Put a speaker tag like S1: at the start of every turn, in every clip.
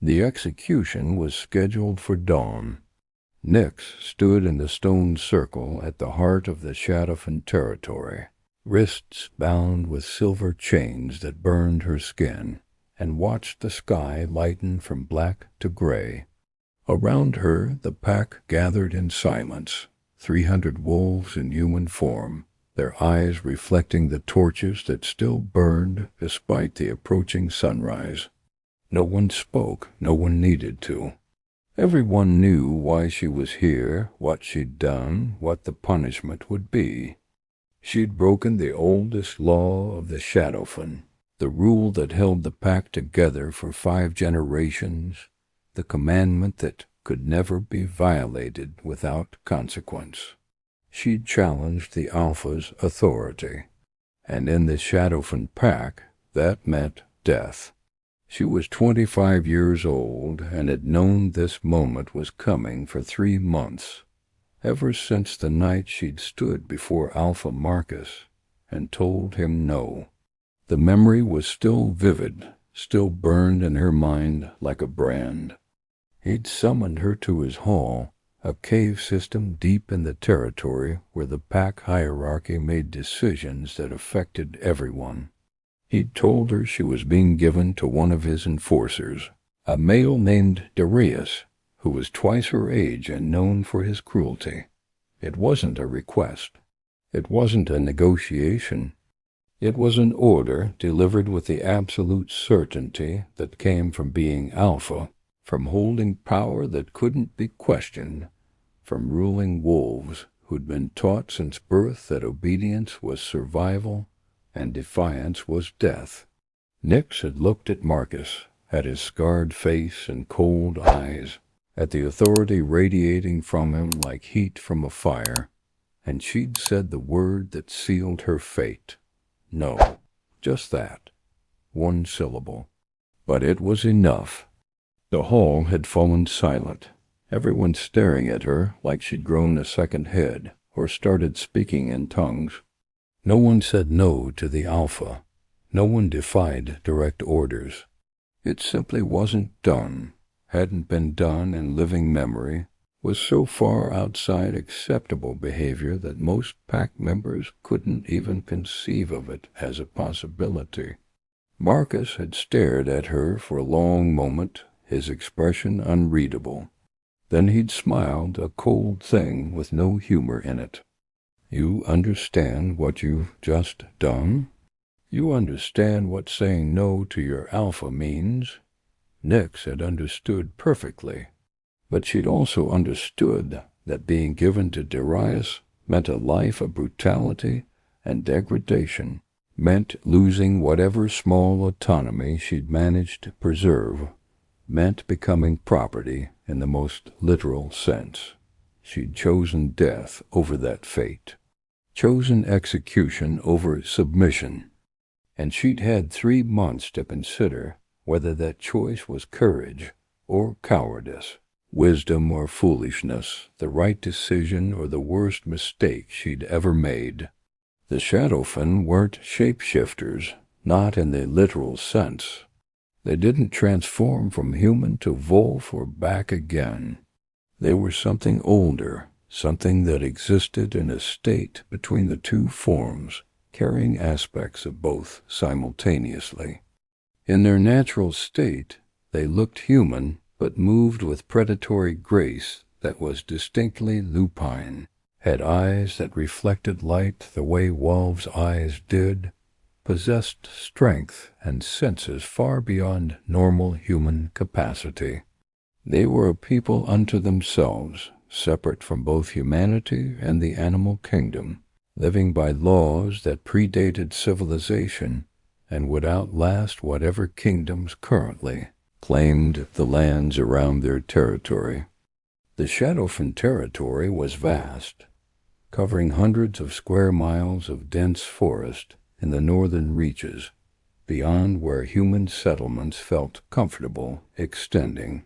S1: The execution was scheduled for dawn. Nyx stood in the stone circle at the heart of the Shadowfen territory, wrists bound with silver chains that burned her skin, and watched the sky lighten from black to gray. Around her the pack gathered in silence, 300 wolves in human form, their eyes reflecting the torches that still burned despite the approaching sunrise. No one spoke, no one needed to. Everyone knew why she was here, what she'd done, what the punishment would be. She'd broken the oldest law of the Shadowfen, the rule that held the pack together for 5 generations, the commandment that could never be violated without consequence. She'd challenged the Alpha's authority, and in the Shadowfen pack, that meant death. She was 25 years old and had known this moment was coming for 3 months, ever since the night she'd stood before Alpha Marcus and told him no. The memory was still vivid, still burned in her mind like a brand. He'd summoned her to his hall, a cave system deep in the territory where the pack hierarchy made decisions that affected everyone. He'd told her she was being given to one of his enforcers, a male named Darius, who was twice her age and known for his cruelty. It wasn't a request. It wasn't a negotiation. It was an order delivered with the absolute certainty that came from being Alpha, from holding power that couldn't be questioned, from ruling wolves who'd been taught since birth that obedience was survival and defiance was death. Nyx had looked at Marcus, at his scarred face and cold eyes, at the authority radiating from him like heat from a fire, and she'd said the word that sealed her fate. No, just that. 1 syllable. But it was enough. The hall had fallen silent, everyone staring at her like she'd grown a second head or started speaking in tongues. No one said no to the Alpha. No one defied direct orders. It simply wasn't done, hadn't been done in living memory, was so far outside acceptable behavior that most pack members couldn't even conceive of it as a possibility. Marcus had stared at her for a long moment, his expression unreadable. Then he'd smiled, a cold thing with no humor in it. You understand what you've just done? You understand what saying no to your Alpha means? Nyx had understood perfectly, but she'd also understood that being given to Darius meant a life of brutality and degradation, meant losing whatever small autonomy she'd managed to preserve, meant becoming property in the most literal sense. She'd chosen death over that fate, chosen execution over submission, and she'd had 3 months to consider whether that choice was courage or cowardice, wisdom or foolishness, the right decision or the worst mistake she'd ever made. The Shadowfen weren't shapeshifters, not in the literal sense. They didn't transform from human to wolf or back again. They were something older, something that existed in a state between the 2 forms, carrying aspects of both simultaneously. In their natural state, they looked human, but moved with predatory grace that was distinctly lupine, had eyes that reflected light the way wolves' eyes did, possessed strength and senses far beyond normal human capacity. They were a people unto themselves, separate from both humanity and the animal kingdom, living by laws that predated civilization and would outlast whatever kingdoms currently claimed the lands around their territory. The Shadowfen territory was vast, covering hundreds of square miles of dense forest in the northern reaches, beyond where human settlements felt comfortable extending.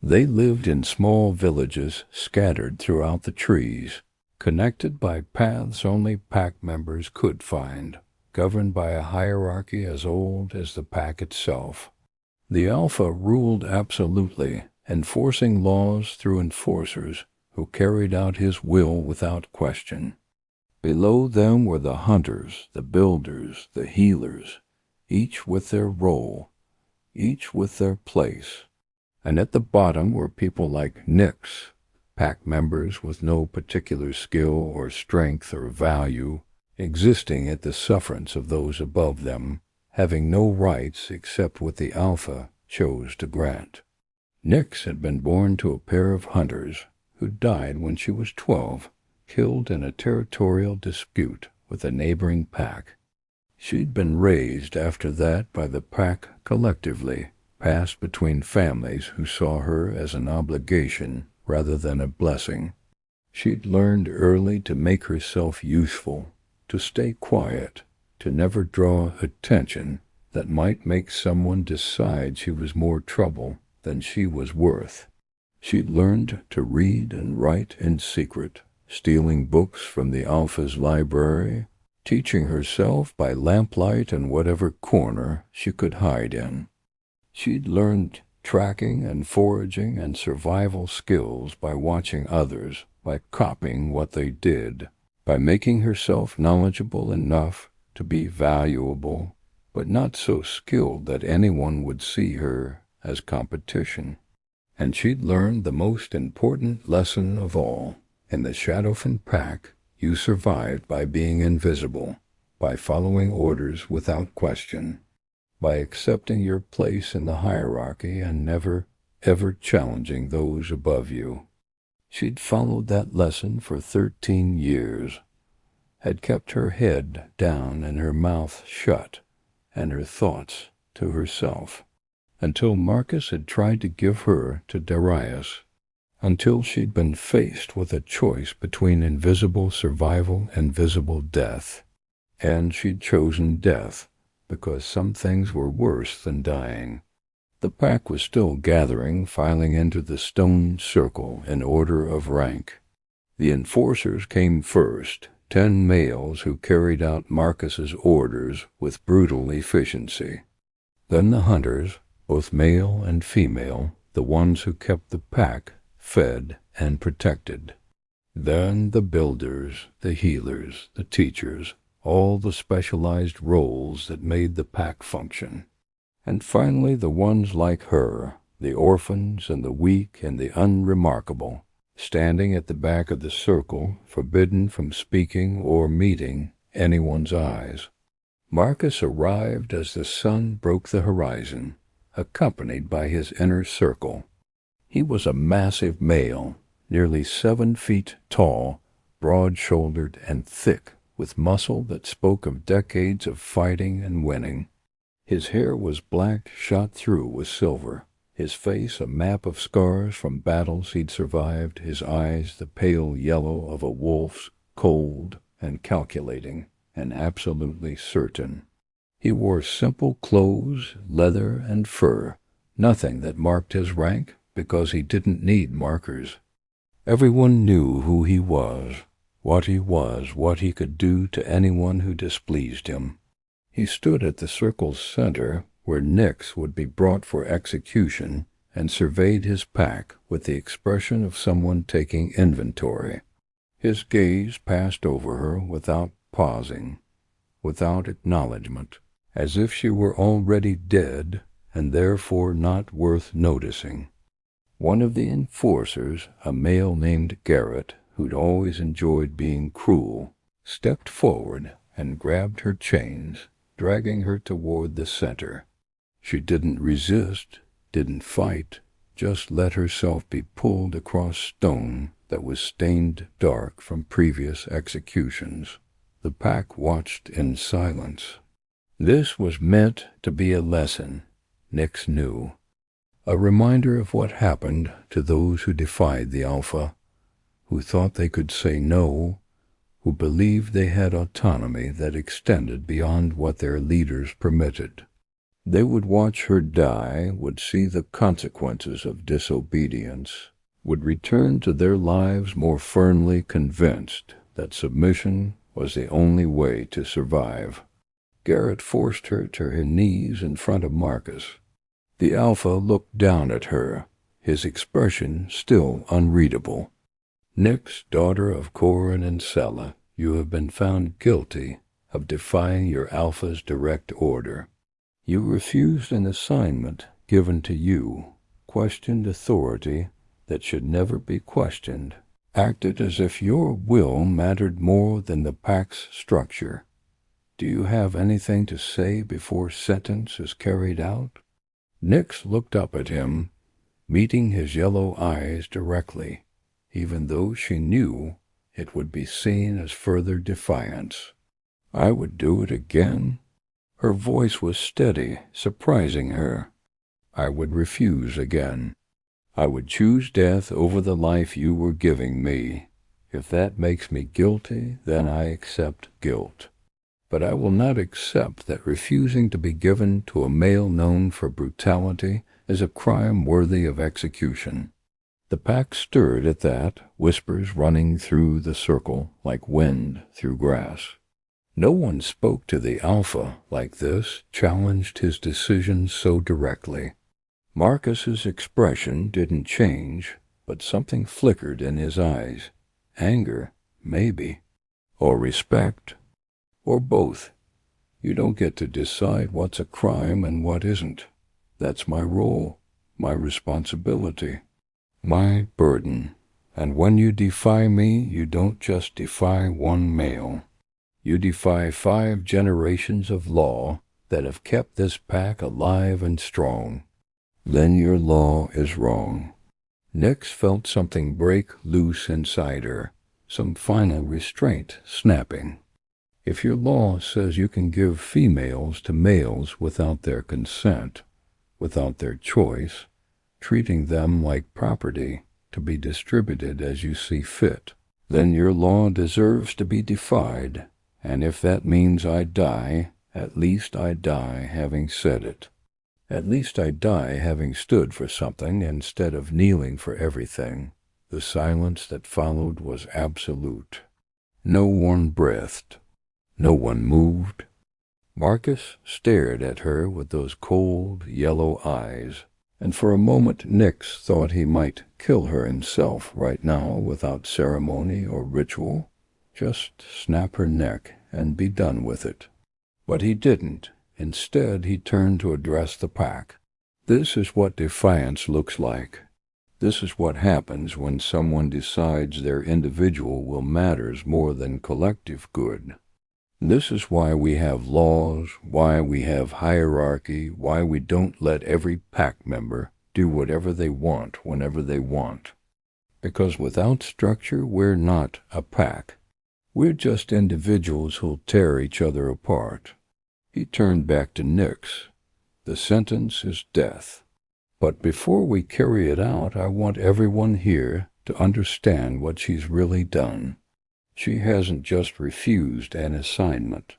S1: They lived in small villages scattered throughout the trees, connected by paths only pack members could find, governed by a hierarchy as old as the pack itself. The Alpha ruled absolutely, enforcing laws through enforcers who carried out his will without question. Below them were the hunters, the builders, the healers, each with their role, each with their place. And at the bottom were people like Nix, pack members with no particular skill or strength or value, existing at the sufferance of those above them, having no rights except what the Alpha chose to grant. Nix had been born to a pair of hunters who died when she was 12, killed in a territorial dispute with a neighboring pack. She'd been raised after that by the pack collectively, passed between families who saw her as an obligation rather than a blessing. She'd learned early to make herself useful, to stay quiet, to never draw attention that might make someone decide she was more trouble than she was worth. She'd learned to read and write in secret, stealing books from the Alpha's library, teaching herself by lamplight in whatever corner she could hide in. She'd learned tracking and foraging and survival skills by watching others, by copying what they did, by making herself knowledgeable enough to be valuable, but not so skilled that anyone would see her as competition. And she'd learned the most important lesson of all. In the Shadowfen pack, you survived by being invisible, by following orders without question, by accepting your place in the hierarchy and never, ever challenging those above you. She'd followed that lesson for 13 years, had kept her head down and her mouth shut, and her thoughts to herself, until Marcus had tried to give her to Darius, until she'd been faced with a choice between invisible survival and visible death. And she'd chosen death, because some things were worse than dying. The pack was still gathering, filing into the stone circle in order of rank. The enforcers came first, 10 males who carried out Marcus's orders with brutal efficiency. Then the hunters, both male and female, the ones who kept the pack fed and protected. Then the builders, the healers, the teachers, all the specialized roles that made the pack function. And finally the ones like her, the orphans and the weak and the unremarkable, standing at the back of the circle, forbidden from speaking or meeting anyone's eyes. Marcus arrived as the sun broke the horizon, accompanied by his inner circle. He was a massive male, nearly 7 feet tall, broad-shouldered and thick, with muscle that spoke of decades of fighting and winning. His hair was black, shot through with silver, his face a map of scars from battles he'd survived, his eyes the pale yellow of a wolf's, cold and calculating and absolutely certain. He wore simple clothes, leather and fur, nothing that marked his rank, because he didn't need markers. Everyone knew who he was, what he could do to anyone who displeased him. He stood at the circle's center, where Nix would be brought for execution, and surveyed his pack with the expression of someone taking inventory. His gaze passed over her without pausing, without acknowledgment, as if she were already dead and therefore not worth noticing. One of the enforcers, a male named Garrett, who'd always enjoyed being cruel, stepped forward and grabbed her chains, dragging her toward the center. She didn't resist, didn't fight, just let herself be pulled across stone that was stained dark from previous executions. The pack watched in silence. This was meant to be a lesson, Nix knew. A reminder of what happened to those who defied the Alpha, who thought they could say no, who believed they had autonomy that extended beyond what their leaders permitted. They would watch her die, would see the consequences of disobedience, would return to their lives more firmly convinced that submission was the only way to survive. Garrett forced her to her knees in front of Marcus. The Alpha looked down at her, his expression still unreadable. Nyx, daughter of Corin and Sela, you have been found guilty of defying your Alpha's direct order. You refused an assignment given to you, questioned authority that should never be questioned, acted as if your will mattered more than the pack's structure. Do you have anything to say before sentence is carried out? Nyx looked up at him, meeting his yellow eyes directly, even though she knew it would be seen as further defiance. I would do it again. Her voice was steady, surprising her. I would refuse again. I would choose death over the life you were giving me. If that makes me guilty, then I accept guilt. But I will not accept that refusing to be given to a male known for brutality is a crime worthy of execution. The pack stirred at that, whispers running through the circle like wind through grass. No one spoke to the Alpha like this, challenged his decisions so directly. Marcus's expression didn't change, but something flickered in his eyes. Anger, maybe. Or respect. Or both. You don't get to decide what's a crime and what isn't. That's my role, my responsibility, my burden. And when you defy me, you don't just defy one male. You defy 5 generations of law that have kept this pack alive and strong. Then your law is wrong. Nyx felt something break loose inside her, some final restraint snapping. If your law says you can give females to males without their consent, without their choice, treating them like property to be distributed as you see fit, then your law deserves to be defied, and if that means I die, at least I die having said it. At least I die having stood for something instead of kneeling for everything. The silence that followed was absolute. No one breathed. No one moved. Marcus stared at her with those cold, yellow eyes, and for a moment Nyx thought he might kill her himself right now without ceremony or ritual. Just snap her neck and be done with it. But he didn't. Instead, he turned to address the pack. This is what defiance looks like. This is what happens when someone decides their individual will matters more than collective good. This is why we have laws, why we have hierarchy, why we don't let every pack member do whatever they want whenever they want. Because without structure, we're not a pack. We're just individuals who'll tear each other apart. He turned back to Nyx. The sentence is death. But before we carry it out, I want everyone here to understand what she's really done. She hasn't just refused an assignment.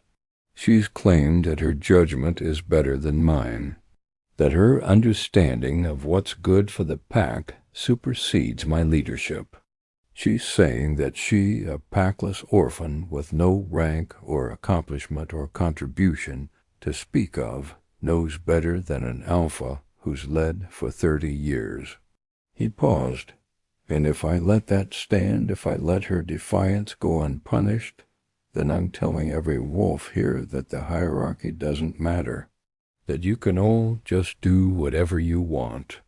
S1: She's claimed that her judgment is better than mine, that her understanding of what's good for the pack supersedes my leadership. She's saying that she, a packless orphan with no rank or accomplishment or contribution to speak of, knows better than an alpha who's led for 30 years. He paused. And if I let that stand, if I let her defiance go unpunished, then I'm telling every wolf here that the hierarchy doesn't matter, that you can all just do whatever you want,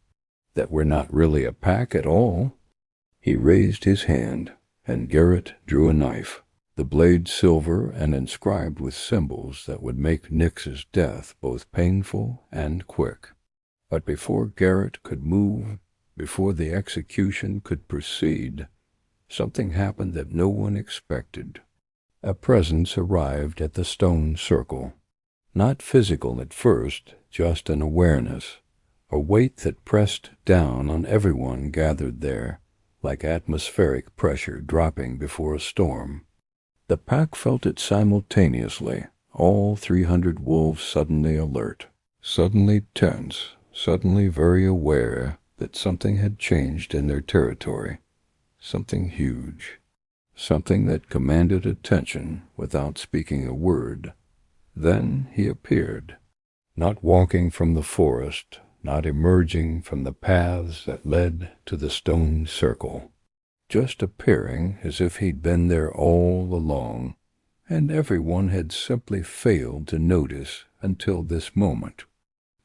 S1: that we're not really a pack at all. He raised his hand, and Garrett drew a knife, the blade silver and inscribed with symbols that would make Nyx's death both painful and quick. But before Garrett could move, before the execution could proceed, something happened that no one expected. A presence arrived at the stone circle. Not physical at first, just an awareness, a weight that pressed down on everyone gathered there, like atmospheric pressure dropping before a storm. The pack felt it simultaneously, all 300 wolves suddenly alert, suddenly tense, suddenly very aware that something had changed in their territory, something huge, something that commanded attention without speaking a word. Then he appeared, not walking from the forest, not emerging from the paths that led to the stone circle, just appearing as if he'd been there all along, and everyone had simply failed to notice until this moment.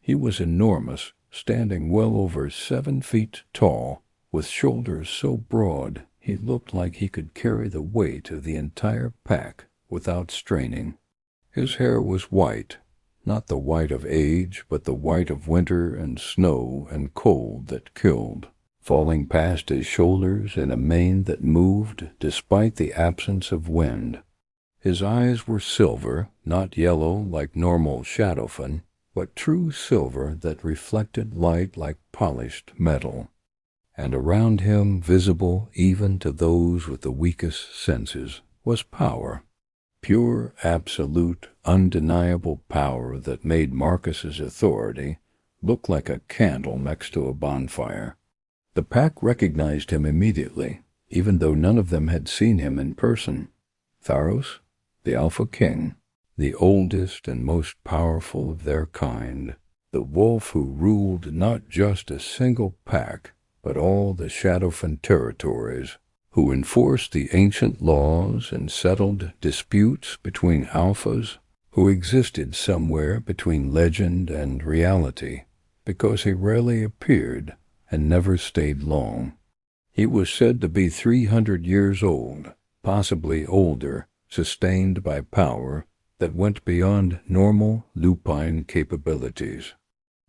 S1: He was enormous, standing well over 7 feet tall, with shoulders so broad he looked like he could carry the weight of the entire pack without straining. His hair was white, not the white of age, but the white of winter and snow and cold that killed, falling past his shoulders in a mane that moved despite the absence of wind. His eyes were silver, not yellow like normal shadowfen, but true silver that reflected light like polished metal. And around him, visible even to those with the weakest senses, was power. Pure, absolute, undeniable power that made Marcus's authority look like a candle next to a bonfire. The pack recognized him immediately, even though none of them had seen him in person. Tharos, the Alpha King, the oldest and most powerful of their kind, the wolf who ruled not just a single pack, but all the Shadowfen territories, who enforced the ancient laws and settled disputes between alphas, who existed somewhere between legend and reality, because he rarely appeared and never stayed long. He was said to be 300 years old, possibly older, sustained by power that went beyond normal lupine capabilities.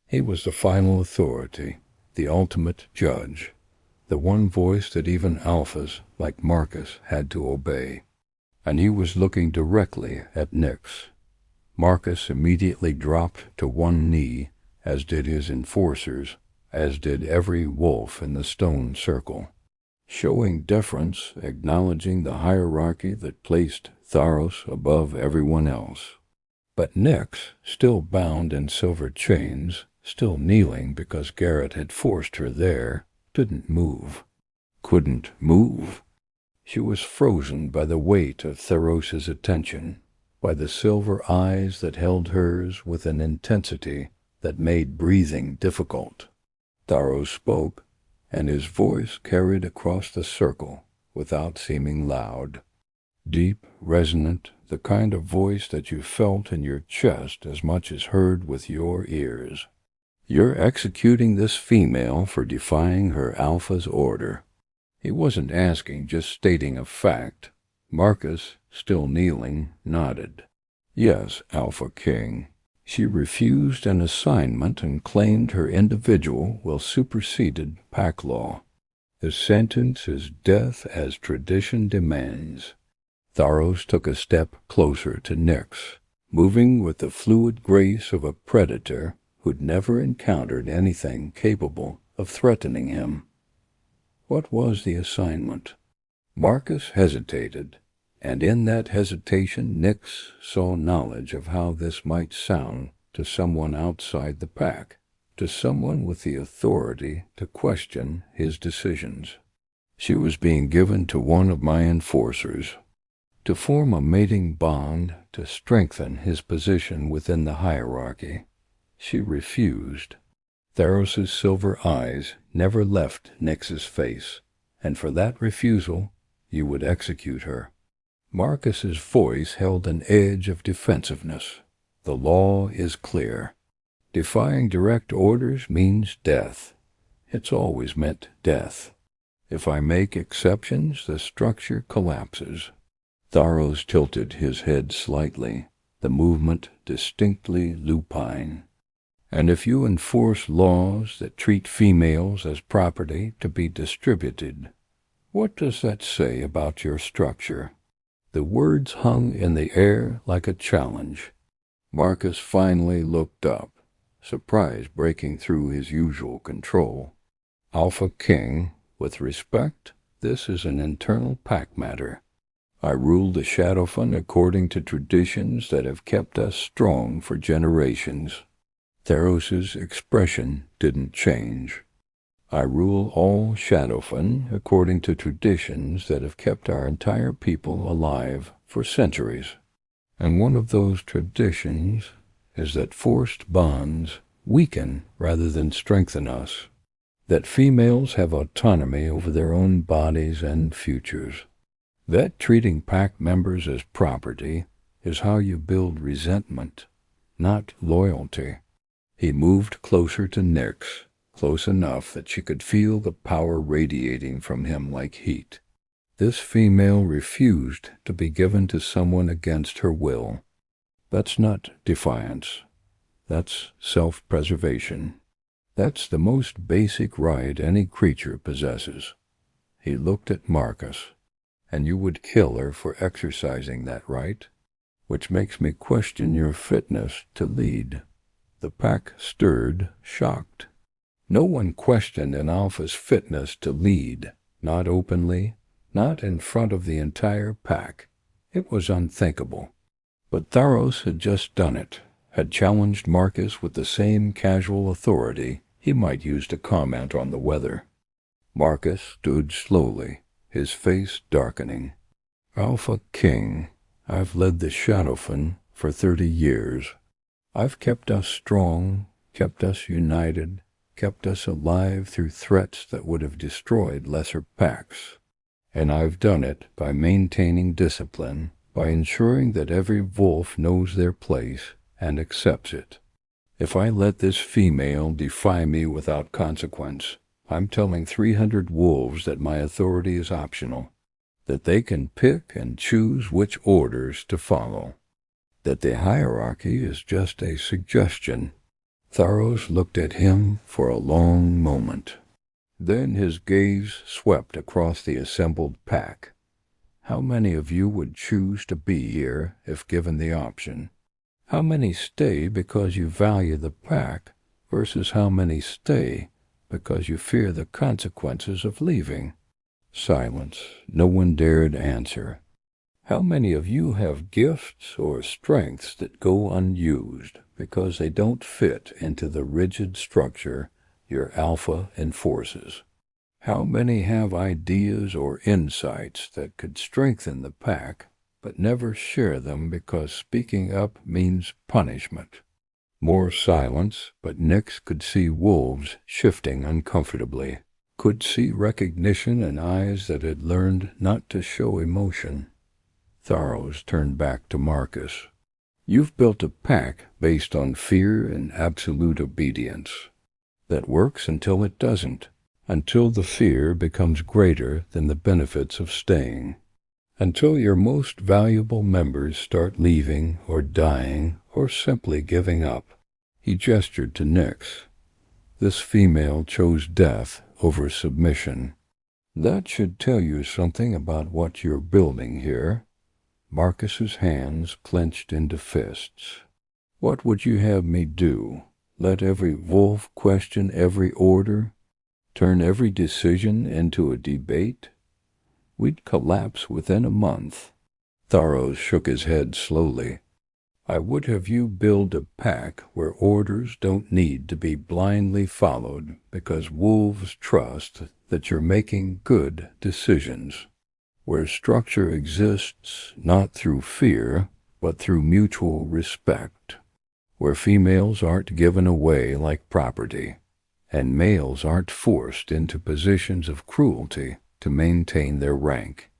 S1: He was the final authority, the ultimate judge, the one voice that even alphas like Marcus had to obey. And he was looking directly at Nyx. Marcus immediately dropped to one knee, as did his enforcers, as did every wolf in the stone circle, showing deference, acknowledging the hierarchy that placed Tharos above everyone else. But Nyx, still bound in silver chains, still kneeling because Garrett had forced her there, didn't move. Couldn't move. She was frozen by the weight of Tharos's attention, by the silver eyes that held hers with an intensity that made breathing difficult. Tharos spoke, and his voice carried across the circle without seeming loud. Deep, resonant, the kind of voice that you felt in your chest as much as heard with your ears. You're executing this female for defying her alpha's order. He wasn't asking, just stating a fact. Marcus, still kneeling, nodded. Yes, Alpha King. She refused an assignment and claimed her individual will superseded pack law. The sentence is death as tradition demands. Tharos took a step closer to Nyx, moving with the fluid grace of a predator who'd never encountered anything capable of threatening him. What was the assignment? Marcus hesitated, and in that hesitation Nyx saw knowledge of how this might sound to someone outside the pack, to someone with the authority to question his decisions. She was being given to one of my enforcers, to form a mating bond to strengthen his position within the hierarchy. She refused. Tharos's silver eyes never left Nyx's face, and for that refusal you would execute her. Marcus's voice held an edge of defensiveness. The law is clear. Defying direct orders means death. It's always meant death. If I make exceptions, the structure collapses. Tharos tilted his head slightly, the movement distinctly lupine. And if you enforce laws that treat females as property to be distributed, what does that say about your structure? The words hung in the air like a challenge. Marcus finally looked up, surprise breaking through his usual control. Alpha King, with respect, this is an internal pack matter. I rule the Shadowfen according to traditions that have kept us strong for generations. Tharos's expression didn't change. I rule all Shadowfen according to traditions that have kept our entire people alive for centuries. And one of those traditions is that forced bonds weaken rather than strengthen us, that females have autonomy over their own bodies and futures, that treating pack members as property is how you build resentment, not loyalty. He moved closer to Nyx, close enough that she could feel the power radiating from him like heat. This female refused to be given to someone against her will. That's not defiance. That's self-preservation. That's the most basic right any creature possesses. He looked at Marcus. And you would kill her for exercising that right, which makes me question your fitness to lead. The pack stirred, shocked. No one questioned an alpha's fitness to lead, not openly, not in front of the entire pack. It was unthinkable. But Tharos had just done it, had challenged Marcus with the same casual authority he might use to comment on the weather. Marcus stood slowly, his face darkening. Alpha King, I've led the Shadowfen for 30 years. I've kept us strong, kept us united, kept us alive through threats that would have destroyed lesser packs. And I've done it by maintaining discipline, by ensuring that every wolf knows their place and accepts it. If I let this female defy me without consequence, I'm telling 300 wolves that my authority is optional, that they can pick and choose which orders to follow, that the hierarchy is just a suggestion. Tharos looked at him for a long moment. Then his gaze swept across the assembled pack. How many of you would choose to be here if given the option? How many stay because you value the pack versus how many stay because you fear the consequences of leaving? Silence. No one dared answer. How many of you have gifts or strengths that go unused because they don't fit into the rigid structure your alpha enforces? How many have ideas or insights that could strengthen the pack, but never share them because speaking up means punishment? More silence, but Nyx could see wolves shifting uncomfortably, could see recognition in eyes that had learned not to show emotion. Tharos turned back to Marcus. You've built a pack based on fear and absolute obedience. That works until it doesn't, until the fear becomes greater than the benefits of staying, until your most valuable members start leaving or dying or simply giving up. He gestured to Nyx. This female chose death over submission. That should tell you something about what you're building here. Marcus's hands clenched into fists. What would you have me do? Let every wolf question every order? Turn every decision into a debate? We'd collapse within a month. Tharos shook his head slowly. I would have you build a pack where orders don't need to be blindly followed because wolves trust that you're making good decisions, where structure exists not through fear, but through mutual respect, where females aren't given away like property, and males aren't forced into positions of cruelty to maintain their rank.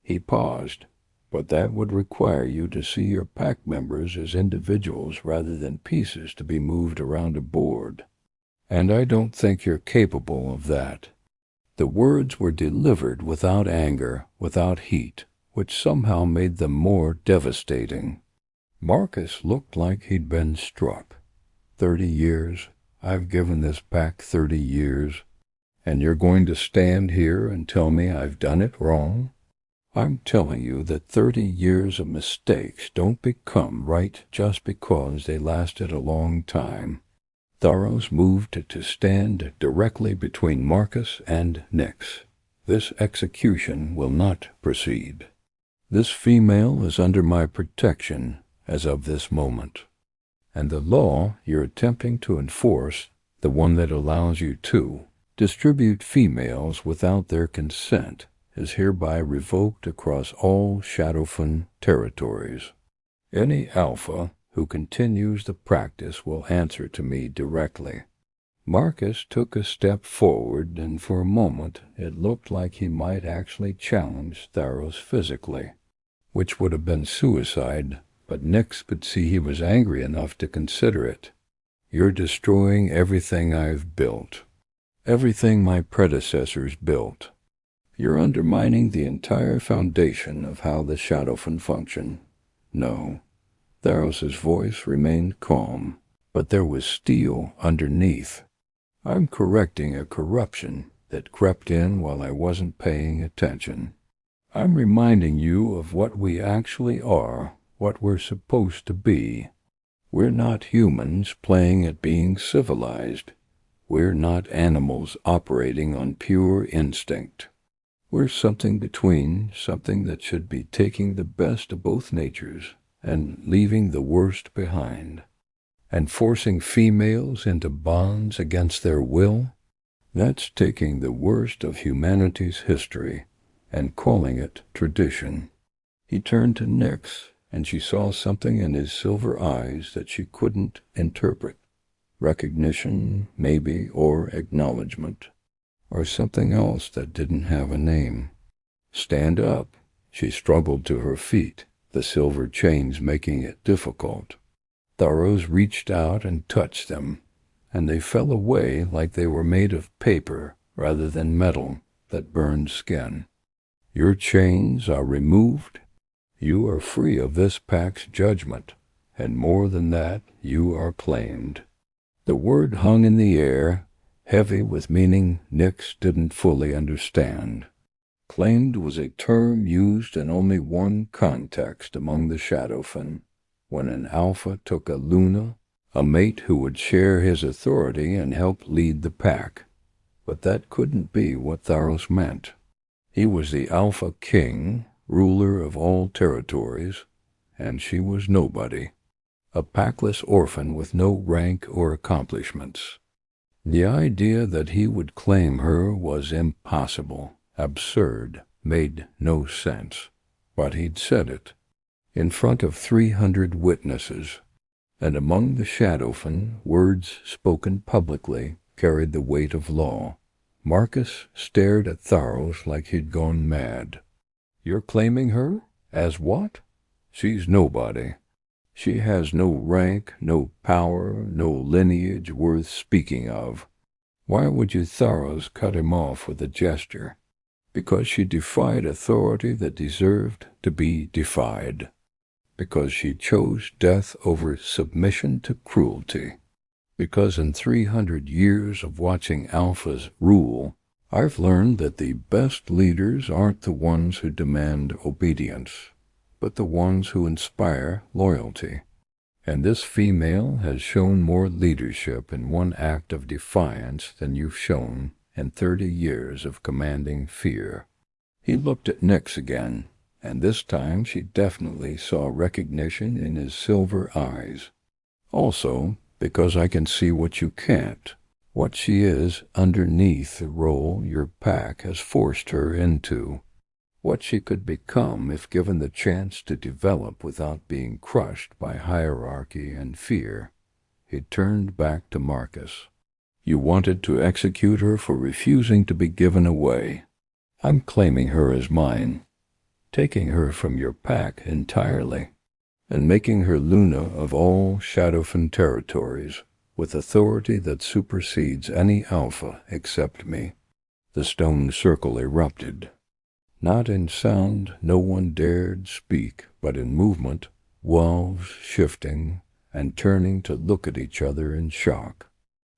S1: He paused. But that would require you to see your pack members as individuals rather than pieces to be moved around a board. And I don't think you're capable of that. The words were delivered without anger, without heat, which somehow made them more devastating. Marcus looked like he'd been struck. 30 years. I've given this pack 30 years. And you're going to stand here and tell me I've done it wrong? I'm telling you that 30 years of mistakes don't become right just because they lasted a long time. Tharos moved to stand directly between Marcus and Nyx. This execution will not proceed. This female is under my protection as of this moment. And the law you're attempting to enforce, the one that allows you to distribute females without their consent, is hereby revoked across all Shadowfen territories. Any alpha who continues the practice will answer to me directly. Marcus took a step forward, and for a moment it looked like he might actually challenge Tharos physically, which would have been suicide, but Nyx could see he was angry enough to consider it. "You're destroying everything I've built. Everything my predecessors built. You're undermining the entire foundation of how the Shadowfen function." No. Tharos's voice remained calm, but there was steel underneath. "I'm correcting a corruption that crept in while I wasn't paying attention. I'm reminding you of what we actually are, what we're supposed to be. We're not humans playing at being civilized. We're not animals operating on pure instinct. We're something between, something that should be taking the best of both natures and leaving the worst behind. And forcing females into bonds against their will? That's taking the worst of humanity's history and calling it tradition." He turned to Nyx, and she saw something in his silver eyes that she couldn't interpret. Recognition, maybe, or acknowledgement, or something else that didn't have a name. "Stand up." She struggled to her feet, the silver chains making it difficult. Tharos reached out and touched them, and they fell away like they were made of paper rather than metal that burned skin. "Your chains are removed. You are free of this pack's judgment, and more than that, you are claimed." The word hung in the air, heavy with meaning Nyx didn't fully understand. Claimed was a term used in only one context among the Shadowfen, when an alpha took a Luna, a mate who would share his authority and help lead the pack. But that couldn't be what Tharos meant. He was the Alpha King, ruler of all territories, and she was nobody, a packless orphan with no rank or accomplishments. The idea that he would claim her was impossible, absurd, made no sense. But he'd said it, in front of 300 witnesses, and among the Shadowfen, words spoken publicly carried the weight of law. Marcus stared at Tharos like he'd gone mad. "You're claiming her? As what? She's nobody. She has no rank, no power, no lineage worth speaking of. Why would you?" Tharos cut him off with a gesture. "Because she defied authority that deserved to be defied. Because she chose death over submission to cruelty. Because in 300 years of watching alphas rule, I've learned that the best leaders aren't the ones who demand obedience, but the ones who inspire loyalty. And this female has shown more leadership in one act of defiance than you've shown in 30 years of commanding fear." He looked at Nyx again, and this time she definitely saw recognition in his silver eyes. "Also, because I can see what you can't, what she is underneath the role your pack has forced her into, what she could become if given the chance to develop without being crushed by hierarchy and fear." He turned back to Marcus. "You wanted to execute her for refusing to be given away. I'm claiming her as mine, taking her from your pack entirely, and making her Luna of all Shadowfen territories, with authority that supersedes any alpha except me." The stone circle erupted. Not in sound, no one dared speak, but in movement, walls shifting and turning to look at each other in shock.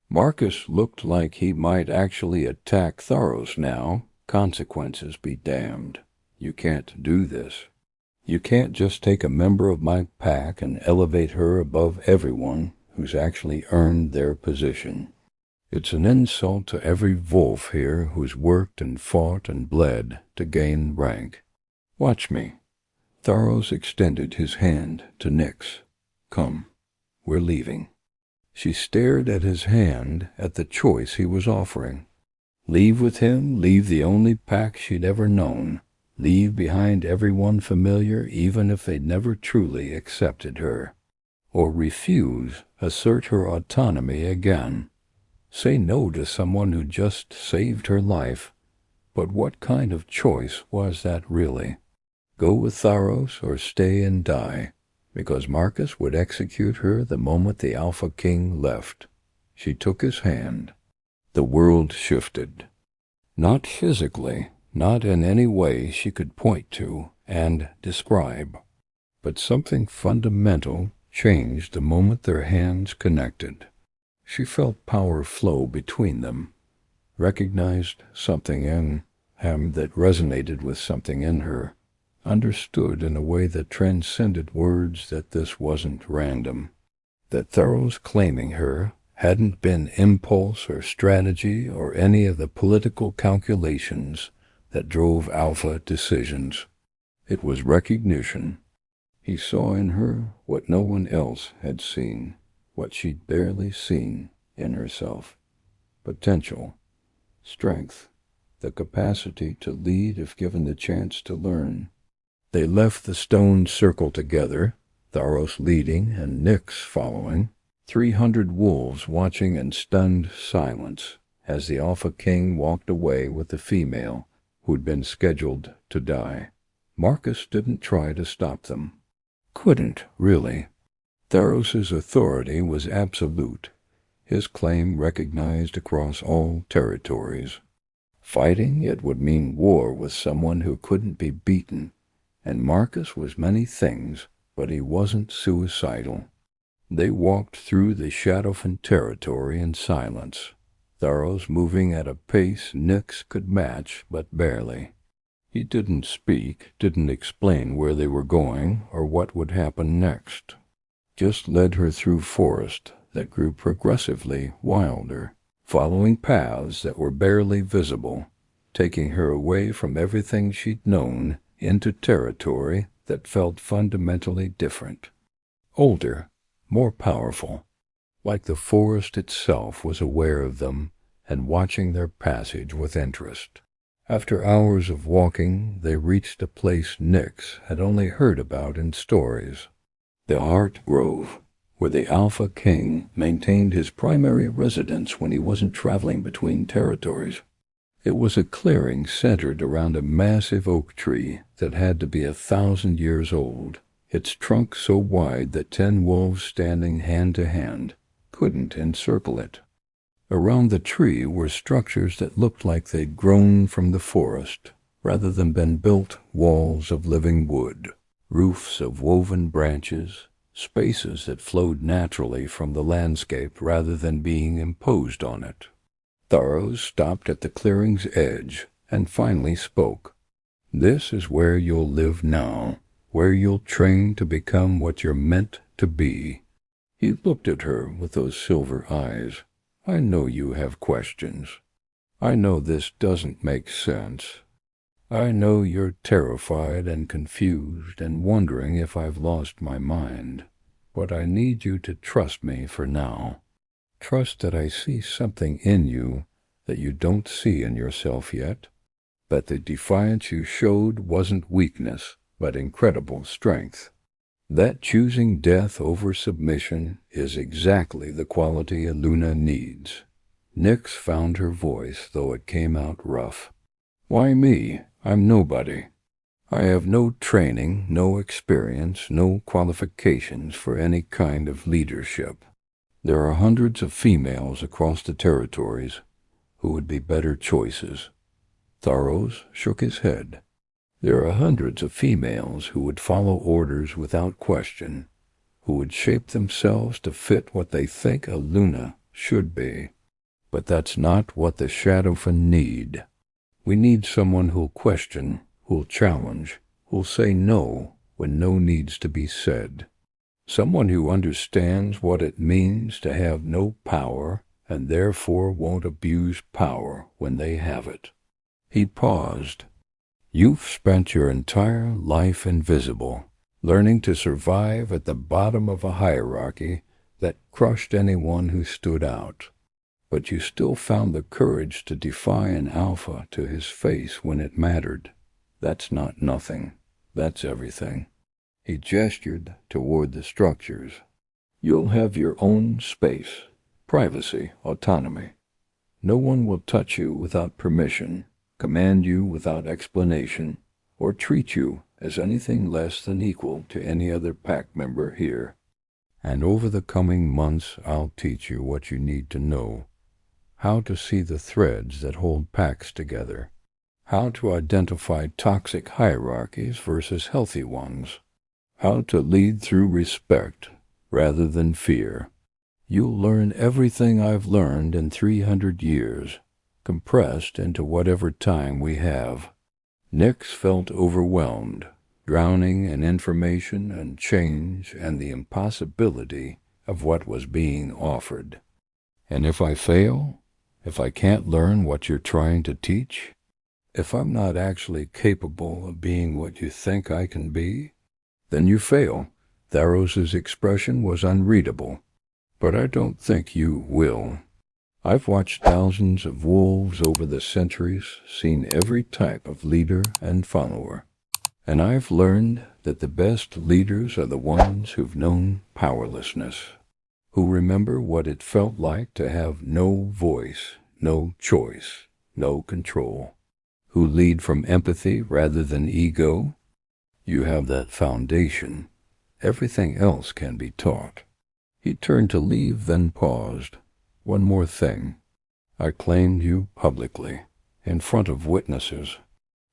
S1: Marcus looked like he might actually attack Tharos now. Consequences be damned. "You can't do this. You can't just take a member of my pack and elevate her above everyone who's actually earned their position. It's an insult to every wolf here who's worked and fought and bled to gain rank. Watch me." Tharos extended his hand to Nyx. "Come, we're leaving." She stared at his hand, at the choice he was offering. Leave with him, leave the only pack she'd ever known, leave behind everyone familiar even if they'd never truly accepted her. or refuse, assert her autonomy again. Say no to someone who just saved her life. But what kind of choice was that really? Go with Tharos or stay and die? Because Marcus would execute her the moment the Alpha King left. She took his hand. The world shifted. Not physically, not in any way she could point to and describe. But something fundamental changed the moment their hands connected. She felt power flow between them, recognized something in him that resonated with something in her, understood in a way that transcended words that this wasn't random, that Tharos claiming her hadn't been impulse or strategy or any of the political calculations that drove Alpha decisions. It was recognition. He saw in her what no one else had seen, what she'd barely seen in herself. Potential, strength, the capacity to lead if given the chance to learn. They left the stone circle together, Tharos leading and Nyx following, 300 wolves watching in stunned silence as the Alpha King walked away with the female who'd been scheduled to die. Marcus didn't try to stop them. Couldn't, really. Tharos's authority was absolute, his claim recognized across all territories. Fighting it would mean war with someone who couldn't be beaten, and Marcus was many things, but he wasn't suicidal. They walked through the Shadowfen territory in silence, Tharos moving at a pace Nyx could match, but barely. He didn't speak, didn't explain where they were going or what would happen next. Just led her through forest that grew progressively wilder, following paths that were barely visible, taking her away from everything she'd known into territory that felt fundamentally different. Older, more powerful, like the forest itself was aware of them and watching their passage with interest. After hours of walking, they reached a place Nyx had only heard about in stories. The Heart Grove, where the Alpha King maintained his primary residence when he wasn't traveling between territories. It was a clearing centered around a massive oak tree that had to be 1,000 years old, its trunk so wide that 10 wolves standing hand to hand couldn't encircle it. Around the tree were structures that looked like they'd grown from the forest, rather than been built walls of living wood, roofs of woven branches, spaces that flowed naturally from the landscape rather than being imposed on it. Tharos stopped at the clearing's edge and finally spoke. "This is where you'll live now, where you'll train to become what you're meant to be." He looked at her with those silver eyes. "I know you have questions. I know this doesn't make sense. I know you're terrified and confused and wondering if I've lost my mind. But I need you to trust me for now. Trust that I see something in you that you don't see in yourself yet. That the defiance you showed wasn't weakness, but incredible strength. That choosing death over submission is exactly the quality a Luna needs." Nyx found her voice, though it came out rough. "Why me? I'm nobody. I have no training, no experience, no qualifications for any kind of leadership. There are hundreds of females across the territories who would be better choices." Tharos shook his head. "There are hundreds of females who would follow orders without question, who would shape themselves to fit what they think a Luna should be. But that's not what the Shadowfen need. We need someone who'll question, who'll challenge, who'll say no when no needs to be said. Someone who understands what it means to have no power and therefore won't abuse power when they have it." He paused. "You've spent your entire life invisible, learning to survive at the bottom of a hierarchy that crushed anyone who stood out. But you still found the courage to defy an alpha to his face when it mattered. That's not nothing. That's everything." He gestured toward the structures. You'll have your own space, privacy, autonomy. No one will touch you without permission, command you without explanation, or treat you as anything less than equal to any other pack member here. And over the coming months, I'll teach you what you need to know. How to see the threads that hold packs together. How to identify toxic hierarchies versus healthy ones. How to lead through respect rather than fear. You'll learn everything I've learned in 300 years, compressed into whatever time we have. Nix felt overwhelmed, drowning in information and change and the impossibility of what was being offered. And if I fail, if I can't learn what you're trying to teach, if I'm not actually capable of being what you think I can be, then you fail. Tharos's expression was unreadable. But I don't think you will. I've watched thousands of wolves over the centuries, seen every type of leader and follower. And I've learned that the best leaders are the ones who've known powerlessness, who remember what it felt like to have no voice, no choice, no control, who lead from empathy rather than ego. You have that foundation. Everything else can be taught. He turned to leave, then paused. One more thing. I claimed you publicly, in front of witnesses.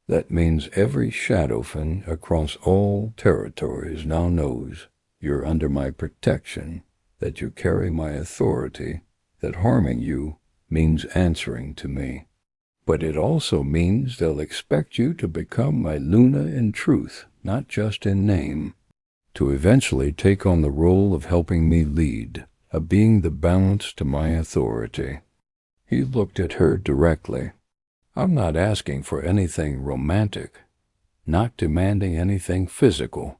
S1: That means every shadowfen across all territories now knows you're under my protection, that you carry my authority, that harming you means answering to me. But it also means they'll expect you to become my Luna in truth, not just in name, to eventually take on the role of helping me lead, of being the balance to my authority. He looked at her directly. I'm not asking for anything romantic, not demanding anything physical.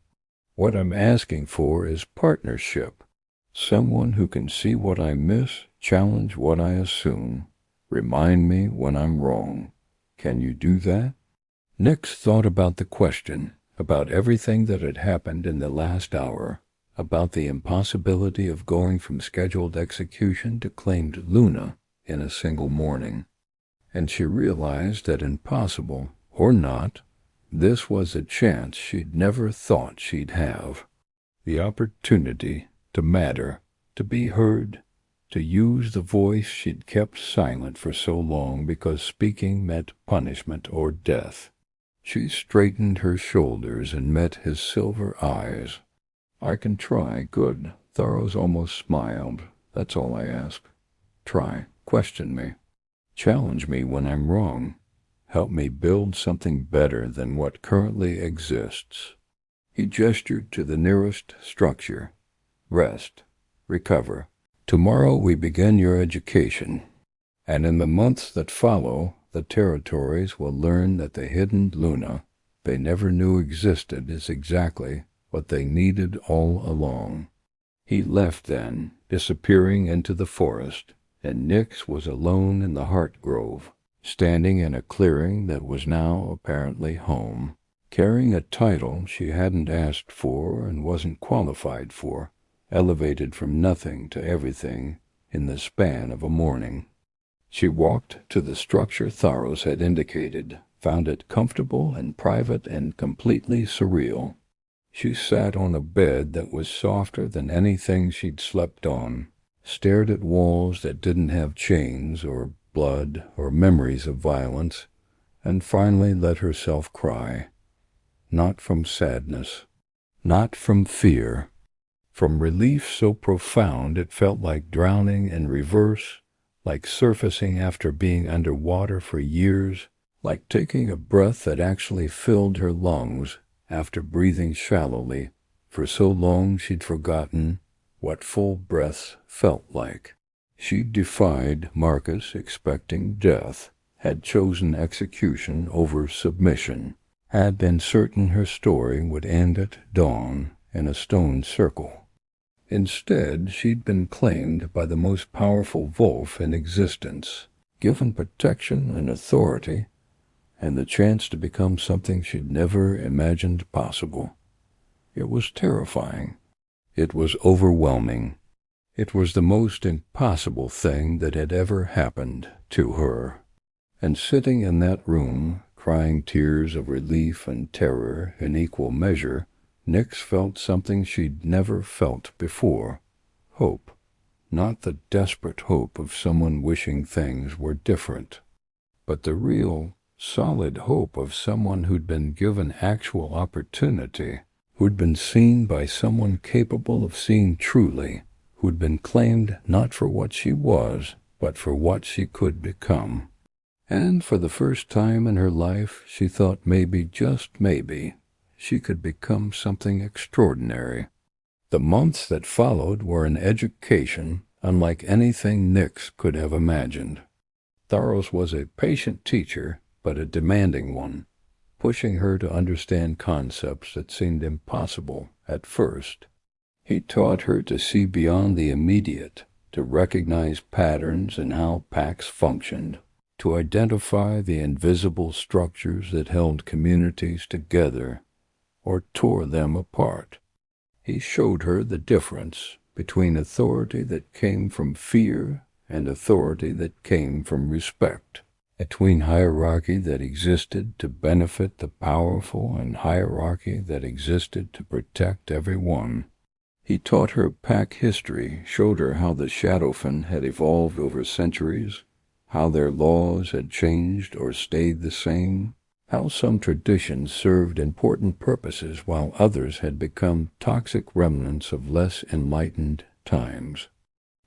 S1: What I'm asking for is partnership, someone who can see what I miss, challenge what I assume, remind me when I'm wrong. Can you do that? Nix thought about the question, about everything that had happened in the last hour, about the impossibility of going from scheduled execution to claimed Luna in a single morning. And she realized that impossible, or not, this was a chance she'd never thought she'd have. The opportunity to matter, to be heard, to use the voice she'd kept silent for so long because speaking meant punishment or death. She straightened her shoulders and met his silver eyes. I can try, good. Tharos almost smiled. That's all I ask. Try, question me. Challenge me when I'm wrong. Help me build something better than what currently exists. He gestured to the nearest structure. Rest. Recover. Tomorrow we begin your education. And in the months that follow, the territories will learn that the hidden Luna they never knew existed is exactly what they needed all along. He left then, disappearing into the forest, and Nix was alone in the heart grove, standing in a clearing that was now apparently home, carrying a title she hadn't asked for and wasn't qualified for, elevated from nothing to everything in the span of a morning. She walked to the structure Tharos had indicated, found it comfortable and private and completely surreal. She sat on a bed that was softer than anything she'd slept on, stared at walls that didn't have chains or blood or memories of violence, and finally let herself cry. Not from sadness, not from fear, from relief so profound it felt like drowning in reverse, like surfacing after being under water for years, like taking a breath that actually filled her lungs after breathing shallowly for so long she'd forgotten what full breaths felt like. She defied Marcus, expecting death, had chosen execution over submission, had been certain her story would end at dawn in a stone circle. Instead, she'd been claimed by the most powerful wolf in existence, given protection and authority, and the chance to become something she'd never imagined possible. It was terrifying. It was overwhelming. It was the most impossible thing that had ever happened to her. And sitting in that room, crying tears of relief and terror in equal measure, Nyx felt something she'd never felt before. Hope. Not the desperate hope of someone wishing things were different, but the real, solid hope of someone who'd been given actual opportunity, who'd been seen by someone capable of seeing truly, who'd been claimed not for what she was, but for what she could become. And for the first time in her life, she thought maybe, just maybe, she could become something extraordinary. The months that followed were an education unlike anything Nyx could have imagined. Tharos was a patient teacher, but a demanding one, pushing her to understand concepts that seemed impossible at first. He taught her to see beyond the immediate, to recognize patterns in how packs functioned, to identify the invisible structures that held communities together or tore them apart. He showed her the difference between authority that came from fear and authority that came from respect, between hierarchy that existed to benefit the powerful and hierarchy that existed to protect everyone. He taught her pack history, showed her how the Shadowfen had evolved over centuries, how their laws had changed or stayed the same, how some traditions served important purposes while others had become toxic remnants of less enlightened times.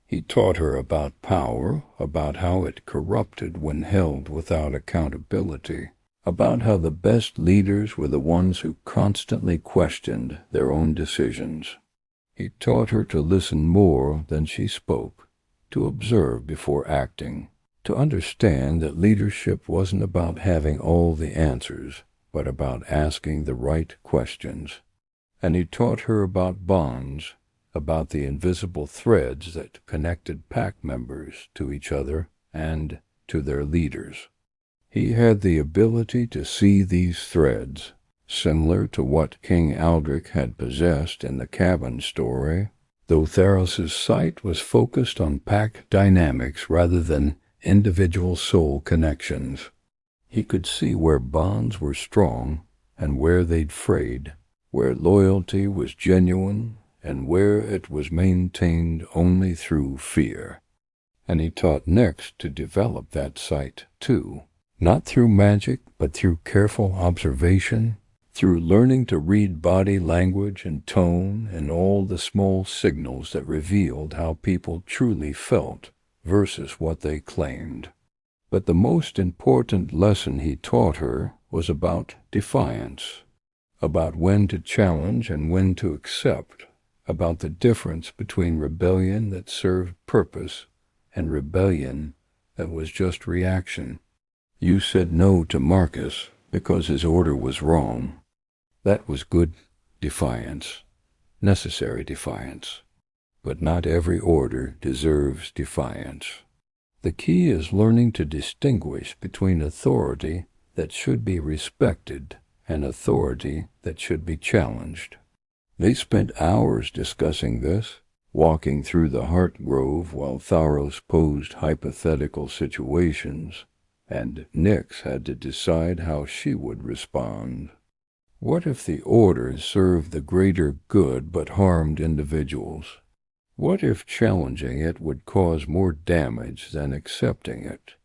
S1: He taught her about power, about how it corrupted when held without accountability, about how the best leaders were the ones who constantly questioned their own decisions. He taught her to listen more than she spoke, to observe before acting, to understand that leadership wasn't about having all the answers, but about asking the right questions. And he taught her about bonds, about the invisible threads that connected pack members to each other and to their leaders. He had the ability to see these threads, similar to what King Aldrich had possessed in the cabin story, though Tharos's sight was focused on pack dynamics rather than individual soul connections. He could see where bonds were strong and where they'd frayed, where loyalty was genuine and where it was maintained only through fear. And he taught Nyx to develop that sight too, not through magic but through careful observation, through learning to read body language and tone and all the small signals that revealed how people truly felt versus what they claimed. But the most important lesson he taught her was about defiance, about when to challenge and when to accept, about the difference between rebellion that served purpose and rebellion that was just reaction. You said no to Marcus because his order was wrong. That was good defiance, necessary defiance. But not every order deserves defiance. The key is learning to distinguish between authority that should be respected and authority that should be challenged. They spent hours discussing this, walking through the heart grove while Tharos posed hypothetical situations, and Nyx had to decide how she would respond. What if the order served the greater good but harmed individuals? What if challenging it would cause more damage than accepting it?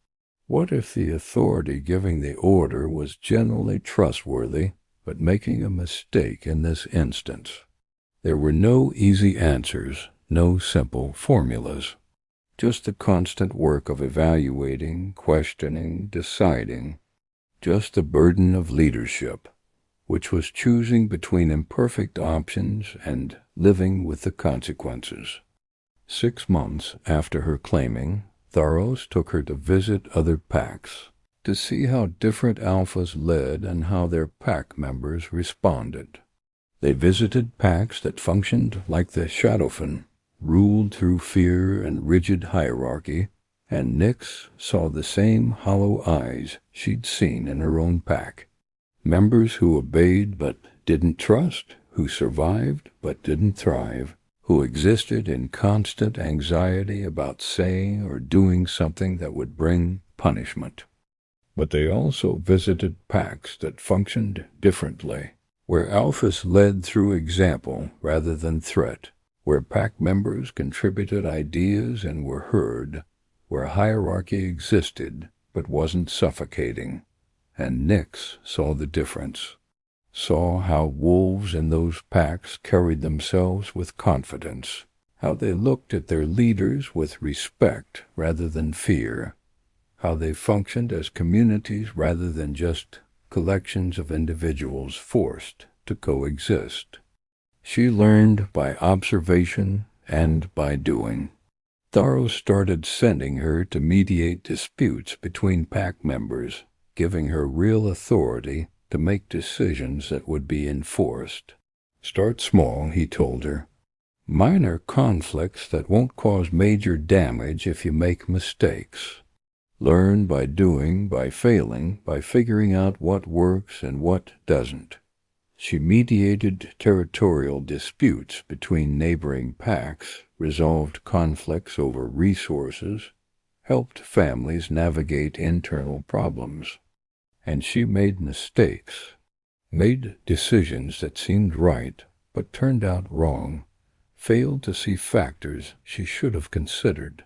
S1: What if the authority giving the order was generally trustworthy, but making a mistake in this instance? There were no easy answers, no simple formulas. Just the constant work of evaluating, questioning, deciding. Just the burden of leadership, which was choosing between imperfect options and living with the consequences. 6 months after her claiming, Tharos took her to visit other packs, to see how different alphas led and how their pack members responded. They visited packs that functioned like the Shadowfen, ruled through fear and rigid hierarchy, and Nyx saw the same hollow eyes she'd seen in her own pack. Members who obeyed but didn't trust, who survived but didn't thrive, who existed in constant anxiety about saying or doing something that would bring punishment. But they also visited packs that functioned differently, where alphas led through example rather than threat, where pack members contributed ideas and were heard, where hierarchy existed but wasn't suffocating. And Nix saw the difference, saw how wolves in those packs carried themselves with confidence, how they looked at their leaders with respect rather than fear, how they functioned as communities rather than just collections of individuals forced to coexist. She learned by observation and by doing. Tharos started sending her to mediate disputes between pack members, giving her real authority to make decisions that would be enforced. Start small, he told her. Minor conflicts that won't cause major damage if you make mistakes. Learn by doing, by failing, by figuring out what works and what doesn't. She mediated territorial disputes between neighboring packs, resolved conflicts over resources, helped families navigate internal problems. And she made mistakes, made decisions that seemed right but turned out wrong, failed to see factors she should have considered,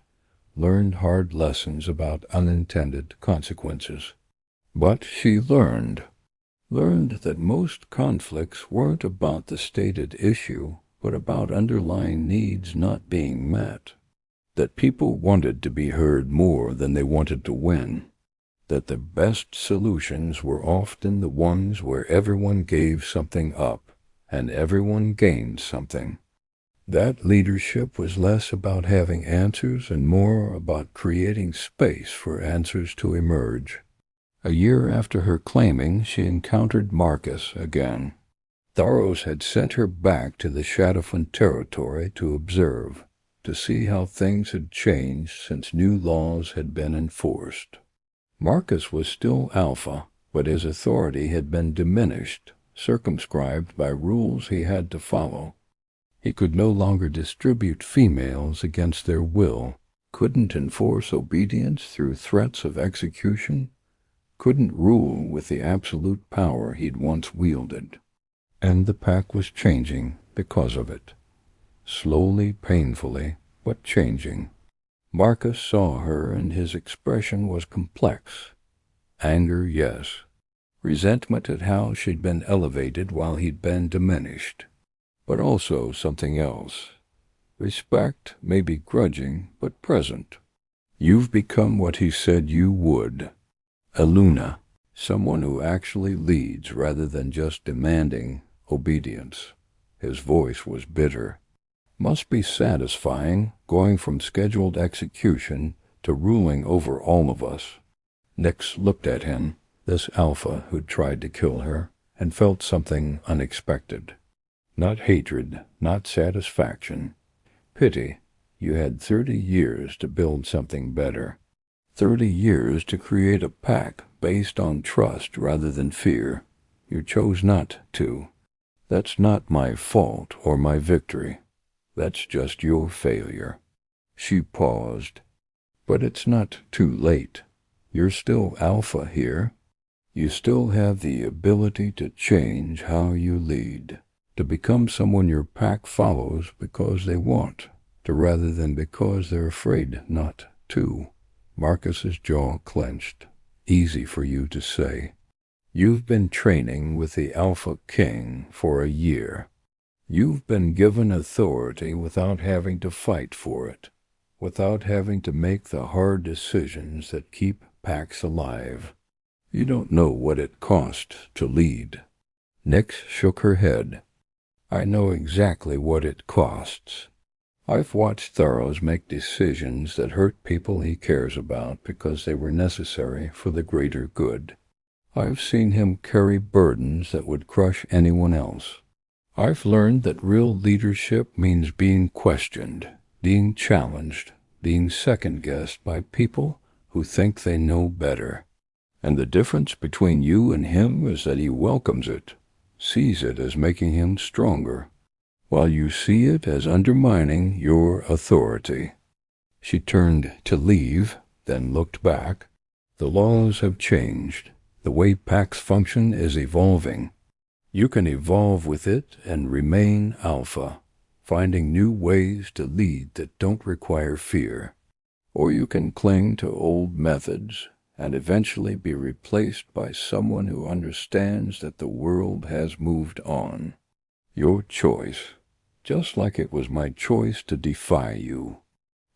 S1: learned hard lessons about unintended consequences. But she learned that most conflicts weren't about the stated issue, but about underlying needs not being met, that people wanted to be heard more than they wanted to win, that the best solutions were often the ones where everyone gave something up and everyone gained something. That leadership was less about having answers and more about creating space for answers to emerge. A year after her claiming, she encountered Marcus again. Tharos had sent her back to the Shadowfin territory to observe, to see how things had changed since new laws had been enforced. Marcus was still Alpha, but his authority had been diminished, circumscribed by rules he had to follow. He could no longer distribute females against their will, couldn't enforce obedience through threats of execution, couldn't rule with the absolute power he'd once wielded. And the pack was changing because of it. Slowly, painfully, but changing. Marcus saw her, and his expression was complex. Anger, yes. Resentment at how she'd been elevated while he'd been diminished. But also something else. Respect, maybe grudging, but present. You've become what he said you would. A Luna, someone who actually leads rather than just demanding obedience. His voice was bitter. Must be satisfying, going from scheduled execution to ruling over all of us. Nix looked at him, this Alpha who'd tried to kill her, and felt something unexpected. Not hatred, not satisfaction. Pity. You had 30 years to build something better. 30 years to create a pack based on trust rather than fear. You chose not to. That's not my fault or my victory. That's just your failure. She paused. But it's not too late. You're still Alpha here. You still have the ability to change how you lead, to become someone your pack follows because they want to rather than because they're afraid not to. Marcus's jaw clenched. Easy for you to say. You've been training with the Alpha King for a year. You've been given authority without having to fight for it, without having to make the hard decisions that keep packs alive. You don't know what it cost to lead. Nix shook her head. I know exactly what it costs. I've watched Tharos make decisions that hurt people he cares about because they were necessary for the greater good. I've seen him carry burdens that would crush anyone else. I've learned that real leadership means being questioned, being challenged, being second-guessed by people who think they know better. And the difference between you and him is that he welcomes it, sees it as making him stronger. while you see it as undermining your authority. She turned to leave, then looked back. The laws have changed. The way packs function is evolving. You can evolve with it and remain alpha, finding new ways to lead that don't require fear. Or you can cling to old methods and eventually be replaced by someone who understands that the world has moved on. Your choice, just like it was my choice to defy you.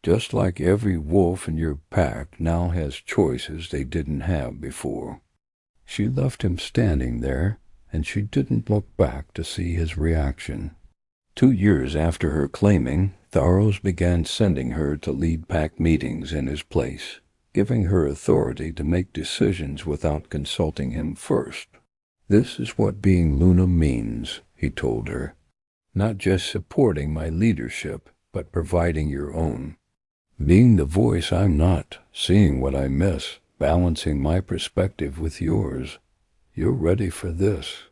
S1: Just like every wolf in your pack now has choices they didn't have before. She left him standing there, and she didn't look back to see his reaction. 2 years after her claiming, Tharos began sending her to lead pack meetings in his place, giving her authority to make decisions without consulting him first. This is what being Luna means, he told her. Not just supporting my leadership, but providing your own. Being the voice I'm not, seeing what I miss, balancing my perspective with yours. You're ready for this,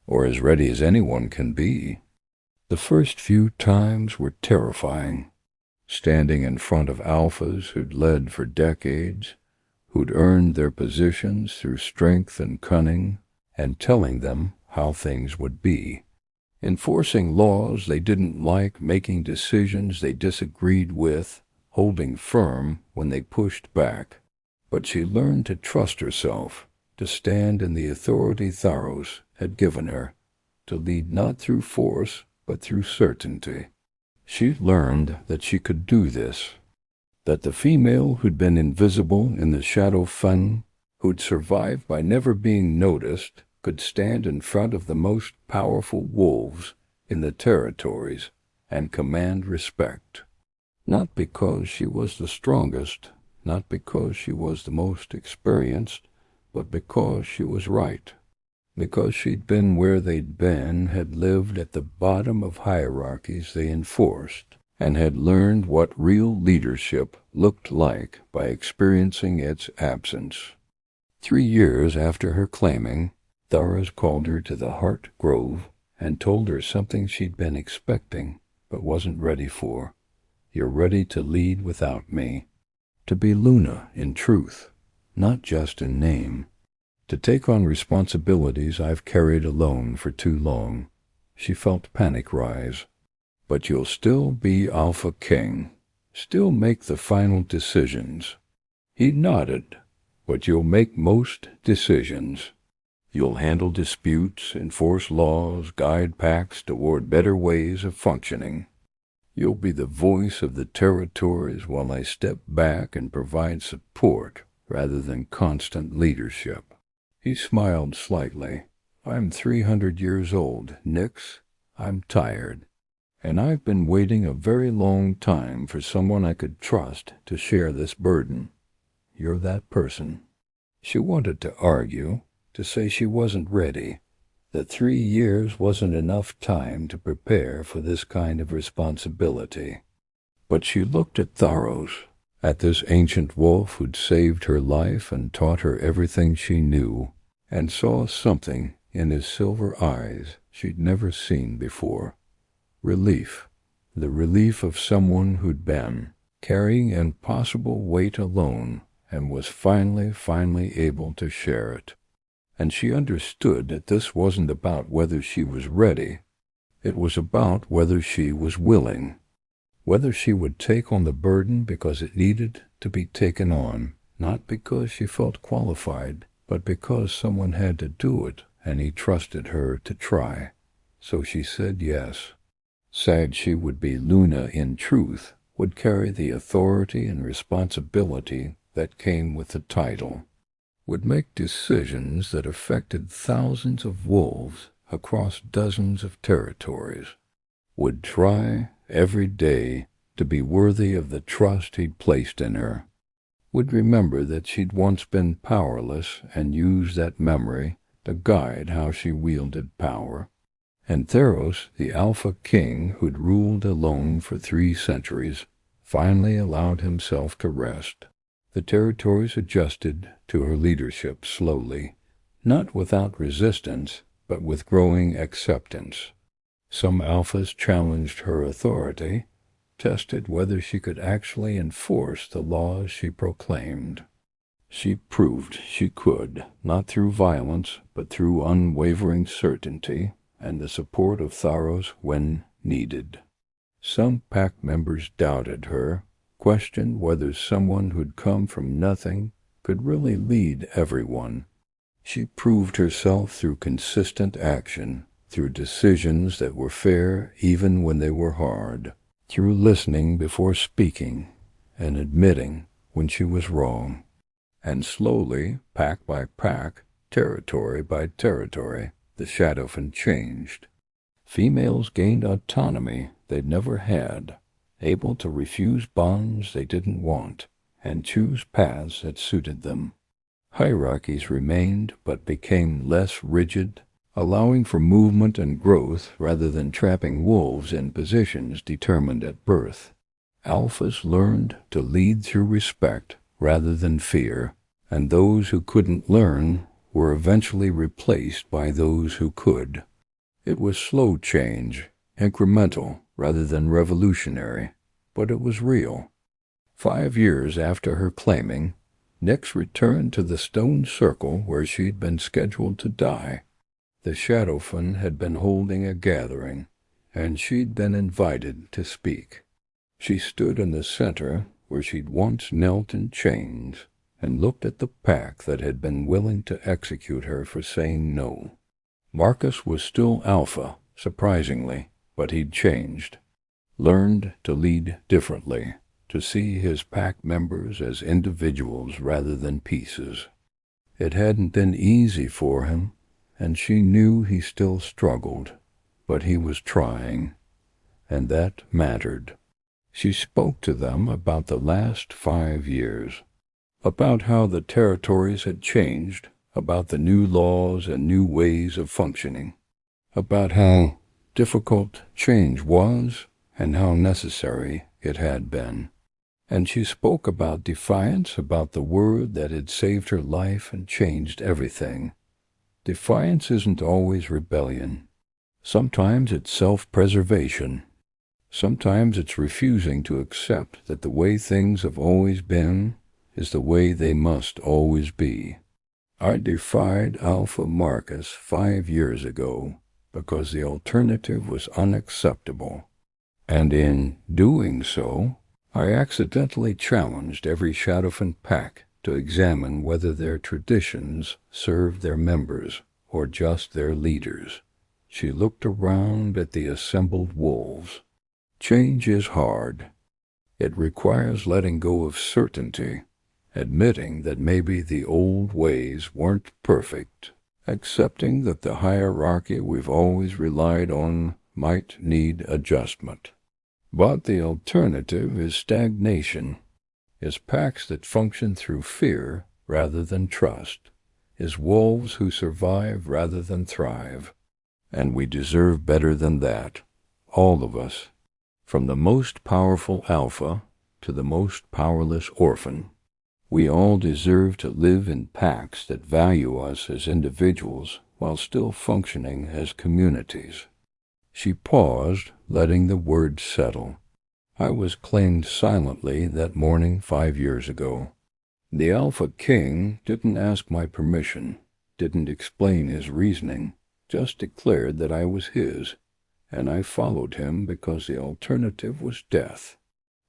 S1: or as ready as anyone can be. The first few times were terrifying. Standing in front of alphas who'd led for decades, who'd earned their positions through strength and cunning, and telling them how things would be. Enforcing laws they didn't like, making decisions they disagreed with, holding firm when they pushed back. But she learned to trust herself, to stand in the authority Tharos had given her, to lead not through force, but through certainty. She learned that she could do this, that the female who'd been invisible in the shadow fen, who'd survived by never being noticed, could stand in front of the most powerful wolves in the territories and command respect. Not because she was the strongest, not because she was the most experienced, but because she was right. Because she'd been where they'd been, had lived at the bottom of hierarchies they enforced, and had learned what real leadership looked like by experiencing its absence. 3 years after her claiming, Tharos called her to the Heart Grove and told her something she'd been expecting but wasn't ready for. You're ready to lead without me, to be Luna in truth, not just in name, to take on responsibilities I've carried alone for too long. She felt panic rise. But you'll still be Alpha King, still make the final decisions. He nodded. But you'll make most decisions. You'll handle disputes, enforce laws, guide packs toward better ways of functioning. You'll be the voice of the territories while I step back and provide support rather than constant leadership. He smiled slightly. I'm 300 years old, Nix. I'm tired. And I've been waiting a very long time for someone I could trust to share this burden. You're that person. She wanted to argue, to say she wasn't ready, that 3 years wasn't enough time to prepare for this kind of responsibility. But she looked at Tharos, at this ancient wolf who'd saved her life and taught her everything she knew, and saw something in his silver eyes she'd never seen before. Relief, the relief of someone who'd been carrying impossible weight alone and was finally able to share it. And she understood that this wasn't about whether she was ready. It was about whether she was willing, whether she would take on the burden because it needed to be taken on, not because she felt qualified, but because someone had to do it and he trusted her to try. So she said yes. Said she would be Luna in truth, would carry the authority and responsibility that came with the title, would make decisions that affected thousands of wolves across dozens of territories, would try every day to be worthy of the trust he'd placed in her, would remember that she'd once been powerless and use that memory to guide how she wielded power. And Tharos, the Alpha King who'd ruled alone for 3 centuries, finally allowed himself to rest. The territories adjusted to her leadership slowly, not without resistance, but with growing acceptance. Some alphas challenged her authority, tested whether she could actually enforce the laws she proclaimed. She proved she could, not through violence, but through unwavering certainty and the support of Tharos when needed. Some pack members doubted her, questioned whether someone who'd come from nothing could really lead everyone. She proved herself through consistent action, through decisions that were fair even when they were hard, through listening before speaking and admitting when she was wrong. And slowly, pack by pack, territory by territory, the Shadowfen changed. Females gained autonomy they'd never had, able to refuse bonds they didn't want, and choose paths that suited them. Hierarchies remained but became less rigid, allowing for movement and growth rather than trapping wolves in positions determined at birth. Alphas learned to lead through respect rather than fear, and those who couldn't learn were eventually replaced by those who could. It was slow change, incremental rather than revolutionary, but it was real. 5 years after her claiming, Nyx returned to the stone circle where she'd been scheduled to die. The Shadowfen had been holding a gathering, and she'd been invited to speak. She stood in the center where she'd once knelt in chains and looked at the pack that had been willing to execute her for saying no. Marcus was still alpha, surprisingly, but he'd changed, learned to lead differently, to see his pack members as individuals rather than pieces. It hadn't been easy for him, and she knew he still struggled, but he was trying, and that mattered. She spoke to them about the last 5 years, about how the territories had changed, about the new laws and new ways of functioning, about how difficult change was and how necessary it had been. And she spoke about defiance, about the word that had saved her life and changed everything. Defiance isn't always rebellion. Sometimes it's self-preservation. Sometimes it's refusing to accept that the way things have always been is the way they must always be. I defied Alpha Marcus 5 years ago because the alternative was unacceptable. And in doing so, I accidentally challenged every Shadowfen pack to examine whether their traditions served their members or just their leaders. She looked around at the assembled wolves. Change is hard. It requires letting go of certainty, admitting that maybe the old ways weren't perfect, accepting that the hierarchy we've always relied on might need adjustment. But the alternative is stagnation, is packs that function through fear rather than trust, is wolves who survive rather than thrive. And we deserve better than that, all of us, from the most powerful alpha to the most powerless orphan. We all deserve to live in packs that value us as individuals while still functioning as communities. She paused, letting the words settle. I was claimed silently that morning 5 years ago. The Alpha King didn't ask my permission, didn't explain his reasoning, just declared that I was his, and I followed him because the alternative was death.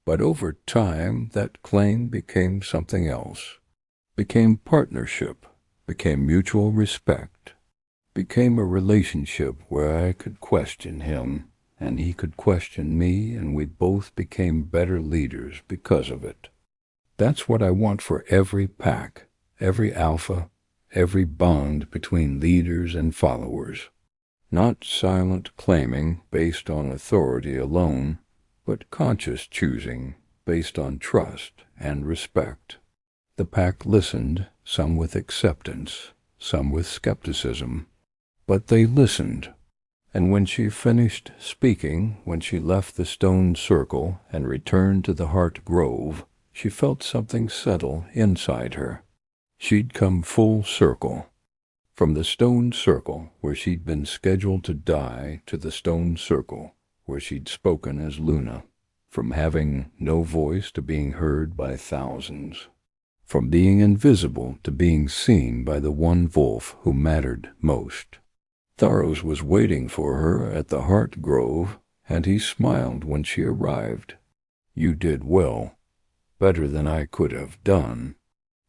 S1: But over time, that claim became something else, became partnership, became mutual respect, became a relationship where I could question him, and he could question me, and we both became better leaders because of it. That's what I want for every pack, every alpha, every bond between leaders and followers. Not silent claiming based on authority alone, but conscious choosing based on trust and respect. The pack listened, some with acceptance, some with skepticism, but they listened. And when she finished speaking, when she left the stone circle and returned to the Heart Grove, she felt something settle inside her. She'd come full circle. From the stone circle where she'd been scheduled to die to the stone circle where she'd spoken as Luna. From having no voice to being heard by thousands. From being invisible to being seen by the one wolf who mattered most. Tharos was waiting for her at the Heart Grove, and he smiled when she arrived. You did well, better than I could have done.